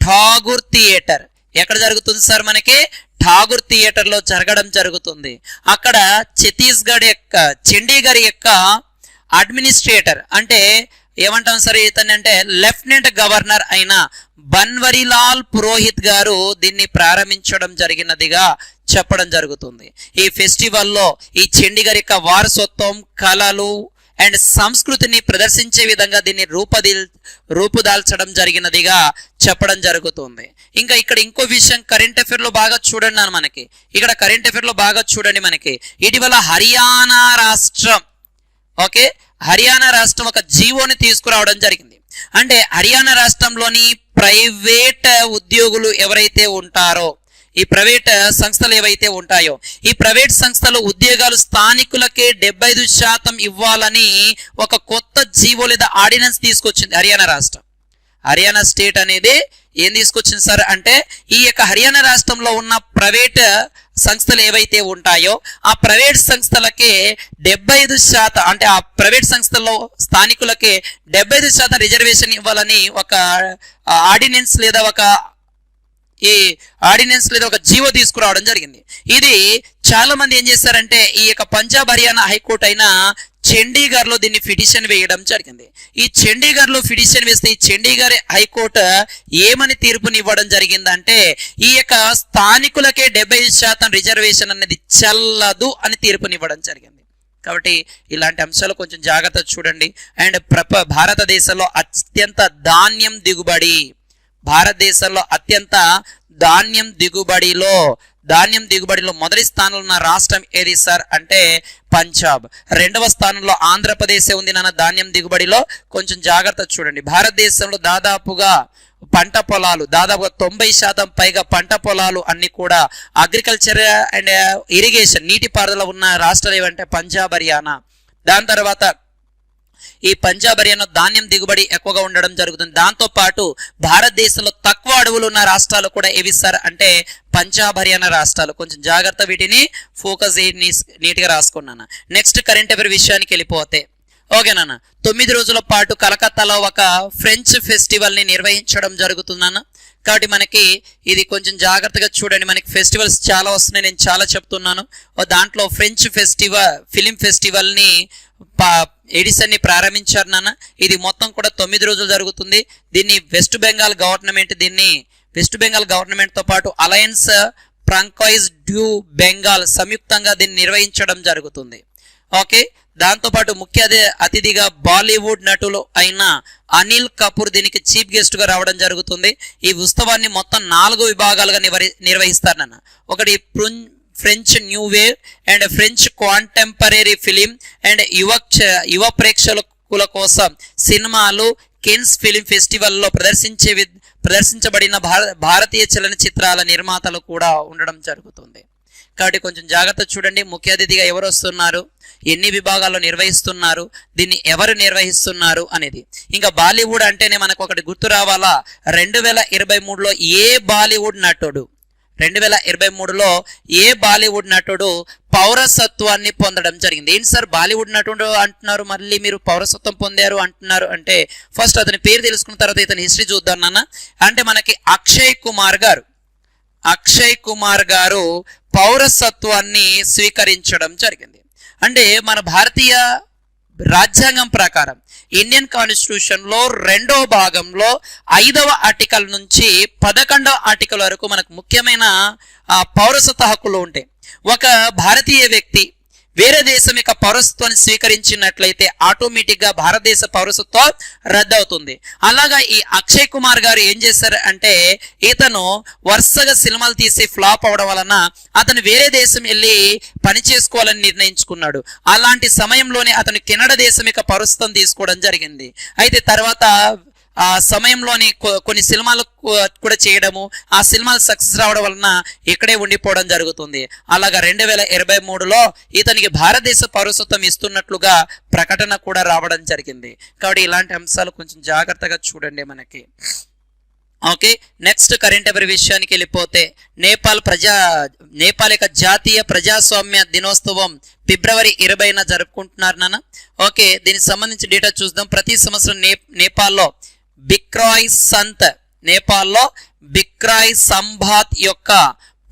ఠాగూర్ థియేటర్. ఎక్కడ జరుగుతుంది సార్ మనకి ఠాగూర్ థియేటర్లో జరగడం జరుగుతుంది. అక్కడ చండీగఢ్ యొక్క అడ్మినిస్ట్రేటర్ అంటే ఏమంటాం సార్ ఇతన్ని అంటే లెఫ్టినెంట్ గవర్నర్ అయిన బన్వరీలాల్ పురోహిత్ గారు దీన్ని ప్రారంభించడం జరిగినదిగా చెప్పడం జరుగుతుంది. ఈ ఫెస్టివల్లో ఈ చండీగఢ్ యొక్క వారసత్వం, కళలు అండ్ సంస్కృతిని ప్రదర్శించే విధంగా దీన్ని రూపుదాల్చడం జరిగినదిగా చెప్పడం జరుగుతుంది. ఇంకా ఇక్కడ ఇంకో విషయం కరెంట్ అఫైర్ లో బాగా చూడండి అని మనకి ఇక్కడ కరెంట్ అఫైర్ లో బాగా చూడండి. మనకి ఇటీవల హర్యానా రాష్ట్రం ఒక జీవోని తీసుకురావడం జరిగింది. అంటే హర్యానా రాష్ట్రంలోని ప్రైవేట్ ఉద్యోగులు ఎవరైతే ఉంటారో, ఈ ప్రైవేట్ సంస్థలు ఏవైతే ఉంటాయో, ఈ ప్రైవేట్ సంస్థలు ఉద్యోగాలు స్థానికులకే 75% ఇవ్వాలని ఒక కొత్త జీవో లేదా ఆర్డినెన్స్ తీసుకొచ్చింది హర్యానా రాష్ట్రం. హర్యానా స్టేట్ అనేది ఏం తీసుకొచ్చింది సార్ అంటే ఈ యొక్క హర్యానా రాష్ట్రంలో ఉన్న ప్రైవేట్ సంస్థలు ఏవైతే ఉంటాయో ఆ ప్రైవేట్ సంస్థలకే 75% అంటే ఆ ప్రైవేట్ సంస్థల్లో స్థానికులకే 75% రిజర్వేషన్ ఇవ్వాలని ఒక ఆర్డినెన్స్ లేదా ఒక జీవో తీసుకురావడం జరిగింది. ఇది చాలా మంది ఏం చేస్తారంటే ఈ యొక్క పంజాబ్ హర్యానా హైకోర్టు అయిన చండీగఢ్లో దీన్ని పిటిషన్ వేయడం జరిగింది. ఈ చండీగఢ్లో పిటిషన్ వేస్తే ఈ చండీగఢ్ హైకోర్టు ఏమని తీర్పునివ్వడం జరిగిందంటే ఈ యొక్క స్థానికులకే 75% రిజర్వేషన్ అనేది చెల్లదు అని తీర్పునివ్వడం జరిగింది. కాబట్టి ఇలాంటి అంశాలు కొంచెం జాగ్రత్త చూడండి. అండ్ భారతదేశంలో అత్యంత ధాన్యం దిగుబడిలో మొదటి స్థానంలో ఉన్న రాష్ట్రం ఏది సార్ అంటే పంజాబ్. 2వ స్థానంలో ఆంధ్రప్రదేశ్ ఉంది నాన్న ధాన్యం దిగుబడిలో. కొంచెం జాగ్రత్త చూడండి. భారతదేశంలో దాదాపుగా 90% పైగా పంట పొలాలు అన్ని కూడా అగ్రికల్చర్ అండ్ ఇరిగేషన్ నీటిపారుదల ఉన్న రాష్ట్రాలు ఏవంటే పంజాబ్, హర్యానా. దాని తర్వాత ఈ పంజాబ్, హర్యానా ధాన్యం దిగుబడి ఎక్కువగా ఉండడం జరుగుతుంది. దాంతో పాటు భారతదేశంలో తక్కువ అడవులు ఉన్న రాష్ట్రాలు కూడా ఏవి సార్ అంటే పంజాబ్, హర్యానా రాష్ట్రాలు. కొంచెం జాగ్రత్త వీటిని ఫోకస్ నీట్గా రాసుకున్నాను. నెక్స్ట్ కరెంట్ అఫైర్ విషయానికి వెళ్ళిపోతే ఓకేనా, 9 రోజుల పాటు కలకత్తాలో ఒక ఫ్రెంచ్ ఫెస్టివల్ ని నిర్వహించడం జరుగుతున్నాను. కాబట్టి మనకి ఇది కొంచెం జాగ్రత్తగా చూడండి. మనకి ఫెస్టివల్స్ చాలా వస్తున్నాయి, నేను చాలా చెప్తున్నాను. దాంట్లో ఫ్రెంచ్ ఫిలిం ఫెస్టివల్ ని ఎడిసన్ ని ప్రారంభించారు నాన్న. ఇది మొత్తం కూడా 9 రోజులు జరుగుతుంది. దీన్ని వెస్ట్ బెంగాల్ గవర్నమెంట్ తో పాటు అలయన్స్ ఫ్రాంకాయిజ్ డ్యూ బెంగాల్ సంయుక్తంగా దీన్ని నిర్వహించడం జరుగుతుంది. ఓకే, దాంతోపాటు ముఖ్య అతిథిగా బాలీవుడ్ నటులు అయిన అనిల్ కపూర్ దీనికి చీఫ్ గెస్ట్ గా రావడం జరుగుతుంది. ఈ ఉత్సవాన్ని మొత్తం 4 విభాగాలుగా నిర్వహిస్తారు నాన్న. ఒకటి French new wave and French contemporary film and యువ ప్రేక్షకుల కోసం సినిమాలు కేన్స్ ఫిలిం ఫెస్టివల్లో ప్రదర్శించబడిన భారతీయ చలనచిత్రాల నిర్మాతలు కూడా ఉండడం జరుగుతుంది. కాబట్టి కొంచెం జాగ్రత్త చూడండి. ముఖ్య అతిథిగా ఎవరు వస్తున్నారు, ఎన్ని విభాగాల్లో నిర్వహిస్తున్నారు, దీన్ని ఎవరు నిర్వహిస్తున్నారు అనేది. ఇంకా బాలీవుడ్ అంటేనే మనకు ఒకటి గుర్తు రావాలా, 2023లో ఏ బాలీవుడ్ నటుడు 2023లో ఏ బాలీవుడ్ నటుడు పౌరసత్వాన్ని పొందడం జరిగింది? ఏంటి సార్ బాలీవుడ్ నటుడు అంటున్నారు, మళ్ళీ మీరు పౌరసత్వం పొందారు అంటున్నారు అంటే, ఫస్ట్ అతని పేరు తెలుసుకున్న తర్వాత ఇతని హిస్టరీ చూద్దాం నాన్న. అంటే మనకి అక్షయ్ కుమార్ గారు పౌరసత్వాన్ని స్వీకరించడం జరిగింది. అంటే మన భారతీయ రాజ్యాంగం ప్రకారం ఇండియన్ కాన్స్టిట్యూషన్ లో 2వ భాగంలో 5వ ఆర్టికల్ నుంచి 11వ ఆర్టికల్ వరకు మనకు ముఖ్యమైన పౌరసత్వ హక్కులు ఉంటాయి. ఒక భారతీయ వ్యక్తి వేరే దేశం యొక్క పౌరసత్వాన్ని స్వీకరించినట్లయితే ఆటోమేటిక్గా భారతదేశ పౌరసత్వం రద్దవుతుంది. అలాగా ఈ అక్షయ్ కుమార్ గారు ఏం చేశారు అంటే, ఇతను వరుసగా సినిమాలు తీసి ఫ్లాప్ అవడం వలన అతను వేరే దేశం వెళ్ళి పని చేసుకోవాలని నిర్ణయించుకున్నాడు. అలాంటి సమయంలోనే అతను కెనడా దేశం యొక్క పౌరసత్వం తీసుకోవడం జరిగింది. అయితే తర్వాత ఆ సమయంలోని కొన్ని సినిమాలు కూడా చేయడము, ఆ సినిమాలు సక్సెస్ రావడం వలన ఇక్కడే ఉండిపోవడం జరుగుతుంది. అలాగా 2023లో ఇతనికి భారతదేశ పౌరసత్వం ఇస్తున్నట్లుగా ప్రకటన కూడా రావడం జరిగింది. కాబట్టి ఇలాంటి అంశాలు కొంచెం జాగ్రత్తగా చూడండి మనకి. ఓకే, నెక్స్ట్ కరెంట్ అఫైర్ విషయానికి వెళ్ళిపోతే, నేపాల్ యొక్క జాతీయ ప్రజాస్వామ్య దినోత్సవం ఫిబ్రవరి 20న జరుపుకుంటున్నారు నాన్న. ఓకే, దీనికి సంబంధించి డేటా చూద్దాం. ప్రతి సంవత్సరం నేపాల్లో బిక్రాయ్ సంభాత్ యొక్క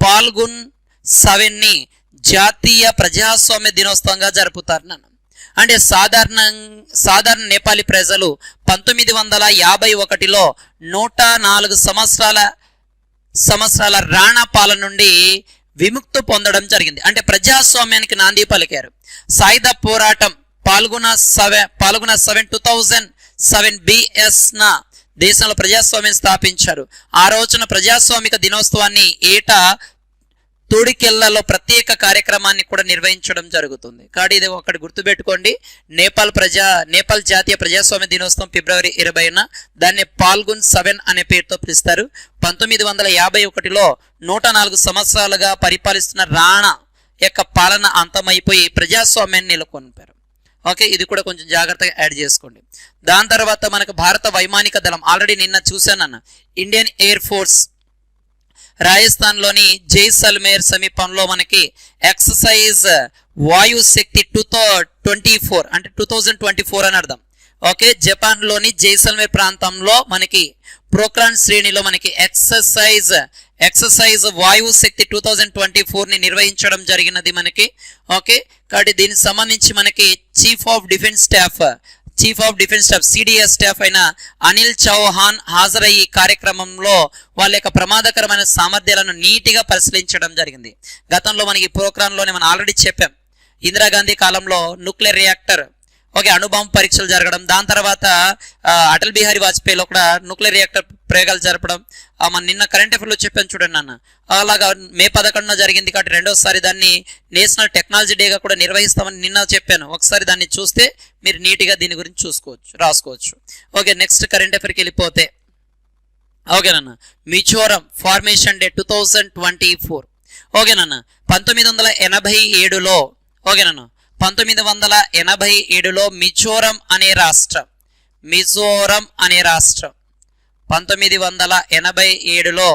పాల్గున్ 7ని జాతీయ ప్రజాస్వామ్య దినోత్సవంగా జరుపుతారు నాన్న. అంటే సాధారణ నేపాలీ ప్రజలు 1951లో 104 సంవత్సరాల రాణా పాలన నుండి విముక్తి పొందడం జరిగింది. అంటే ప్రజాస్వామ్యానికి నాంది పలికారు. సాయుధ పోరాటం పాల్గొన 2007 BS దేశంలో ప్రజాస్వామ్యం స్థాపించారు. ఆ రోజున ప్రజాస్వామిక దినోత్సవాన్ని ఏటా తోడికెళ్లలో ప్రత్యేక కార్యక్రమాన్ని కూడా నిర్వహించడం జరుగుతుంది. కాబట్టి ఇది ఒకటి గుర్తుపెట్టుకోండి, నేపాల్ జాతీయ ప్రజాస్వామ్య దినోత్సవం ఫిబ్రవరి 20న, దాన్ని పాల్గున్ 7 అనే పేరుతో పిలుస్తారు. 1951లో 104 సంవత్సరాలుగా పరిపాలిస్తున్న రాణా యొక్క పాలన అంతమైపోయి ప్రజాస్వామ్యాన్ని నెలకొల్పారు. ఓకే, ఇది కూడా కొంచెం జాగ్రత్తగా యాడ్ చేసుకోండి. దాని తర్వాత మనకు భారత వైమానిక దళం, ఆల్రెడీ నిన్న చూశానన్న, ఇండియన్ ఎయిర్ ఫోర్స్ రాజస్థాన్లోని జైసల్మేర్ సమీపంలో మనకి ఎక్సర్సైజ్ వాయు శక్తి 2024 అంటే 2024 అని అర్థం. ఓకే, జపాన్లోని జైసల్మేర్ ప్రాంతంలో మనకి ప్రోక్రాన్ శ్రేణిలో మనకి ఎక్సర్సైజ్ వాయు శక్తి 2024ని నిర్వహించడం జరిగినది మనకి. ఓకే, కాబట్టి దీనికి సంబంధించి మనకి chief of defence staff CDS staff అయిన అనిల్ చౌహాన్ హాజరయ్యి కార్యక్రమంలో వాళ్ళ యొక్క ప్రమాదకరమైన సామర్థ్యాలను నీటిగా పరిశీలించడం జరిగింది. గతంలో మనకి ప్రోగ్రాంలోనే మనం ఆల్రెడీ చెప్పాం, ఇందిరాగాంధీ కాలంలో న్యూక్లియర్ రియాక్టర్ అణుబాంబు పరీక్షలు జరగడం, దాని తర్వాత అటల్ బిహారీ వాజ్పేయిలో కూడా న్యూక్లియర్ రియాక్టర్ ప్రయోగాలు జరపడం, మన నిన్న కరెంట్ అఫైర్లో చెప్పాను చూడండి నాన్న. అలాగా మే 11న జరిగింది కాబట్టి రెండోసారి దాన్ని నేషనల్ టెక్నాలజీ డేగా కూడా నిర్వహిస్తామని నిన్న చెప్పాను. ఒకసారి దాన్ని చూస్తే మీరు నీట్గా దీని గురించి రాసుకోవచ్చు. ఓకే, నెక్స్ట్ కరెంట్ అఫైర్కి వెళ్ళిపోతే, ఓకేనన్న, మిజోరం ఫార్మేషన్ డే 2024. ఓకేనన్న, 1987లో 1987లో మిజోరం అనే రాష్ట్రం 1987లో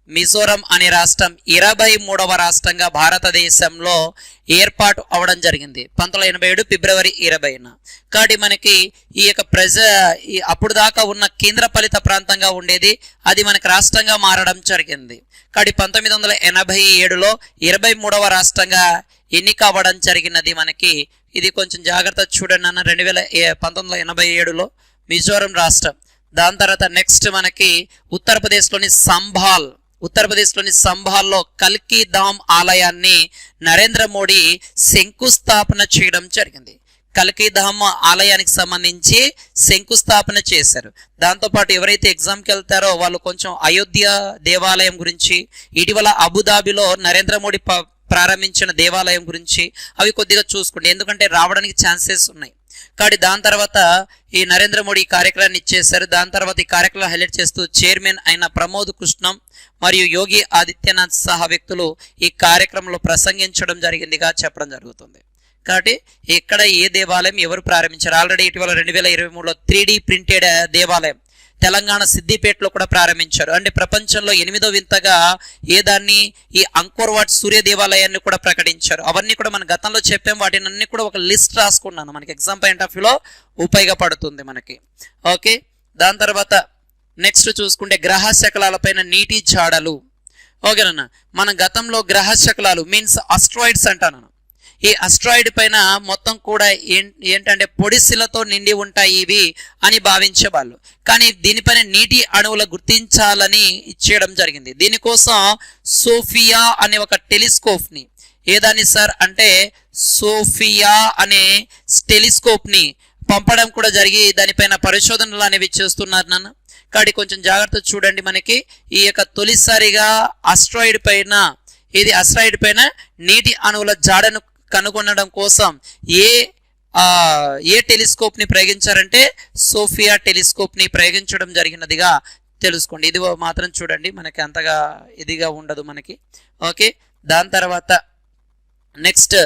మిజోరం అనే రాష్ట్రం 23వ రాష్ట్రంగా భారతదేశంలో ఏర్పాటు అవడం జరిగింది 1987 ఫిబ్రవరి 20న. కాబట్టి మనకి ఈ యొక్క అప్పుడు దాకా ఉన్న కేంద్రపాలిత ప్రాంతంగా ఉండేది, అది మనకి రాష్ట్రంగా మారడం జరిగింది. కాబట్టి 1987లో 23వ రాష్ట్రంగా ఎన్నిక అవ్వడం జరిగినది మనకి. ఇది కొంచెం జాగ్రత్త చూడండి అన్న. 1987లో మిజోరం రాష్ట్రం. దాని తర్వాత నెక్స్ట్ మనకి ఉత్తరప్రదేశ్లోని సంభాల్లో కల్కి ధామ్ ఆలయాన్ని నరేంద్ర మోడీ శంకుస్థాపన చేయడం జరిగింది. కల్కి ధామ్ ఆలయానికి సంబంధించి శంకుస్థాపన చేశారు. దాంతోపాటు ఎవరైతే ఎగ్జామ్కి వెళ్తారో వాళ్ళు కొంచెం అయోధ్య దేవాలయం గురించి, ఇటీవల అబుదాబిలో నరేంద్ర మోడీ ప్రారంభించిన దేవాలయం గురించి అవి కొద్దిగా చూసుకోండి, ఎందుకంటే రావడానికి ఛాన్సెస్ ఉన్నాయి. కాబట్టి దాని తర్వాత ఈ నరేంద్ర మోడీ ఈ కార్యక్రమాన్ని ఇచ్చేశారు. దాని తర్వాత ఈ కార్యక్రమం హైలైట్ చేస్తూ చైర్మన్ అయిన ప్రమోద్ కృష్ణం మరియు యోగి ఆదిత్యనాథ్ సహా వ్యక్తులు ఈ కార్యక్రమంలో ప్రసంగించడం జరిగిందిగా చెప్పడం జరుగుతుంది. కాబట్టి ఇక్కడ ఏ దేవాలయం ఎవరు ప్రారంభించారు? ఆల్రెడీ ఇటీవల 2023లో 3D ప్రింటెడ్ దేవాలయం తెలంగాణ సిద్దిపేటలో కూడా ప్రారంభించారు. అంటే ప్రపంచంలో 8వ వింతగా ఏదాన్ని ఈ అంకోర్ వాట్ సూర్య దేవాలయాన్ని కూడా ప్రకటించారు. అవన్నీ కూడా మన గతంలో చెప్పాం, వాటిని అన్ని కూడా ఒక లిస్ట్ రాసుకున్నాను, మనకి ఎగ్జామ్ పాయింట్ ఆఫ్ వ్యూలో ఉపయోగపడుతుంది మనకి. ఓకే, దాని తర్వాత నెక్స్ట్ చూసుకుంటే గ్రహ శకలాలపైన నీటి జాడలు. ఓకేనన్నా, మన గతంలో గ్రహ శకలాలు మీన్స్ అస్ట్రాయిడ్స్ అంటాను. ఈ అస్ట్రాయిడ్ పైన మొత్తం కూడా ఏంటంటే పొడిశిలతో నిండి ఉంటాయి ఇవి అని భావించేవాళ్ళు. కానీ దీనిపైన నీటి అణువులు గుర్తించాలని ఇచ్చేయడం జరిగింది. దీనికోసం సోఫియా అనే ఒక టెలిస్కోప్ని, ఏదాన్ని సార్ అంటే సోఫియా అనే టెలిస్కోప్ని పంపడం కూడా జరిగి దానిపైన పరిశోధనలు అనేవి చేస్తున్నారు నాన్న. కాబట్టి కొంచెం జాగ్రత్త చూడండి. మనకి ఈ యొక్క తొలిసారిగా అస్ట్రాయిడ్ పైన నీటి అణువుల జాడను కనుగొనడం కోసం ఏ టెలిస్కోప్ని ప్రయోగించారంటే సోఫియా టెలిస్కోప్ని ప్రయోగించడం జరిగినదిగా తెలుసుకోండి. ఇది మాత్రం చూడండి, మనకి అంతగా ఇదిగా ఉండదు మనకి. ఓకే, దాని తర్వాత నెక్స్ట్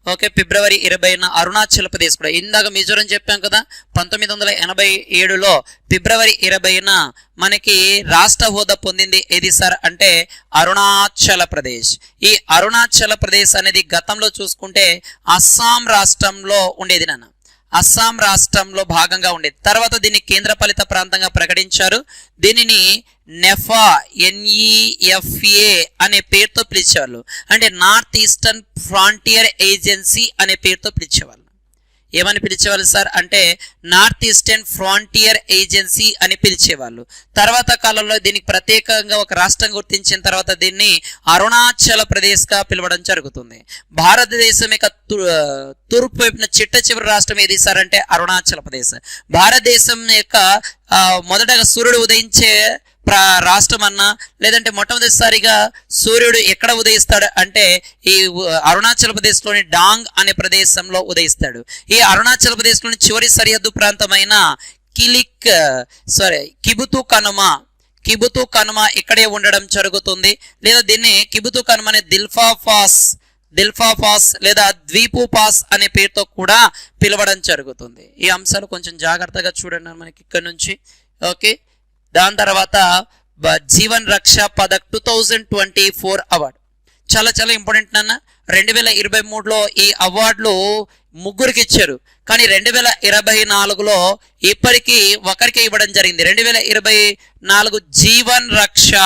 ఓకే ఫిబ్రవరి 20న అరుణాచల్ ప్రదేశ్ కూడా, ఇందాక మిజోరం చెప్పాం కదా, 1987లో ఫిబ్రవరి 20న మనకి రాష్ట్ర హోదా పొందింది ఏది సార్ అంటే అరుణాచల్ ప్రదేశ్. ఈ అరుణాచల్ ప్రదేశ్ అనేది గతంలో చూసుకుంటే అస్సాం రాష్ట్రంలో ఉండేది నాన్న, అస్సాం రాష్ట్రంలో భాగంగా ఉండేది. తర్వాత దీన్ని కేంద్రపాలిత ప్రాంతంగా ప్రకటించారు. దీనిని నెఫా NEFA అనే పేరుతో పిలిచేవాళ్ళు, అంటే నార్త్ ఈస్టర్న్ ఫ్రాంటియర్ ఏజెన్సీ అనే పేరుతో పిలిచేవాళ్ళు. ఏమని పిలిచేవాళ్ళు సార్ అంటే నార్త్ ఈస్టర్న్ ఫ్రాంటియర్ ఏజెన్సీ అని పిలిచేవాళ్ళు. తర్వాత కాలంలో దీనికి ప్రత్యేకంగా ఒక రాష్ట్రం గుర్తించిన తర్వాత దీన్ని అరుణాచల్ ప్రదేశ్గా పిలవడం జరుగుతుంది. భారతదేశం యొక్క తూర్పు వైపున చిట్ట చివరి రాష్ట్రం ఏది సార్ అంటే అరుణాచల్ ప్రదేశ్. భారతదేశం యొక్క మొదటగా సూర్యుడు ఉదయించే రాష్ట్రం అన్నా, లేదంటే మొట్టమొదటిసారిగా సూర్యుడు ఎక్కడ ఉదయిస్తాడు అంటే ఈ అరుణాచల్ ప్రదేశ్లోని డాంగ్ అనే ప్రదేశంలో ఉదయిస్తాడు. ఈ అరుణాచల్ ప్రదేశ్లోని చివరి సరిహద్దు ప్రాంతమైన కిబుతు కనుమ ఇక్కడే ఉండడం జరుగుతుంది. లేదా దీన్ని కిబుతు కనుమ అనే దిల్ఫా పాస్ లేదా ద్వీపు పాస్ అనే పేరుతో కూడా పిలవడం జరుగుతుంది. ఈ అంశాలు కొంచెం జాగ్రత్తగా చూడండి మనకి ఇక్కడ నుంచి. ఓకే, దాని తర్వాత జీవన్ రక్ష పదక్ 2024 అవార్డు చాలా చాలా ఇంపార్టెంట్ నాన్న. 2023లో ఈ అవార్డులు ముగ్గురికి ఇచ్చారు, కానీ 2024లో ఇప్పటికీ ఒకరికి ఇవ్వడం జరిగింది. 2024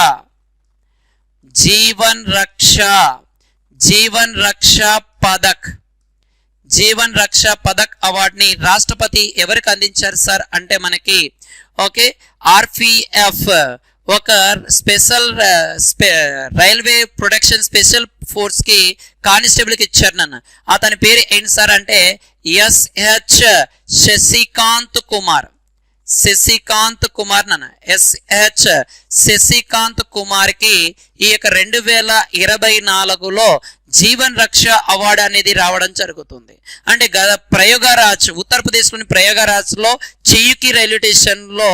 జీవన్ రక్ష పదక్ అవార్డుని రాష్ట్రపతి ఎవరికి అందించారు సార్ అంటే మనకి ఓకే RPF ఒక special railway protection special force కి కానిస్టేబుల్ కి ఇచ్చారు నన్ను. అతని పేరు ఏంటి సార్ అంటే SH శశికాంత్ కుమార్ నాన్న. SH శశికాంత్ కుమార్ కి ఈ యొక్క 2024లో జీవన్ రక్ష అవార్డు అనేది రావడం జరుగుతుంది. అంటే ప్రయాగరాజ్ ఉత్తరప్రదేశ్లోని ప్రయాగరాజ్లో చెయ్యుకి రైల్వే స్టేషన్లో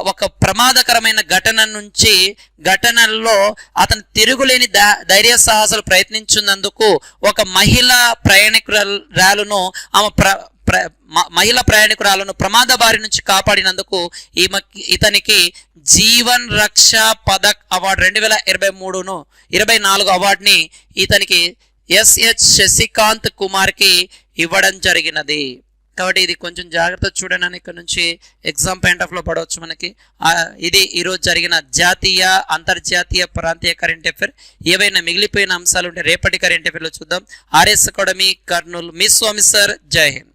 ఒక ప్రమాదకరమైన ఘటనల్లో అతను తిరుగులేని ధైర్య సాహసాలు ప్రయత్నించినందుకు ఒక మహిళా ప్రయాణికురాలను ప్రమాద బారి నుంచి కాపాడినందుకు ఇతనికి జీవన్ రక్ష పదక్ అవార్డు 2024 అవార్డుని ఇతనికి SH శశికాంత్ కుమార్కి ఇవ్వడం జరిగినది. కాబట్టి ఇది కొంచెం జాగ్రత్త చూడండి, ఇక్కడ నుంచి ఎగ్జామ్ పాయింట్ ఆఫ్ లో పడవచ్చు మనకి. ఇది ఈరోజు జరిగిన జాతీయ అంతర్జాతీయ ప్రాంతీయ కరెంట్ అఫేర్. ఏవైనా మిగిలిపోయిన అంశాలు ఉంటే రేపటి కరెంట్ అఫేర్లో చూద్దాం. RS అకాడమీ కర్నూలు, మీ స్వామి సార్. జై హింద్.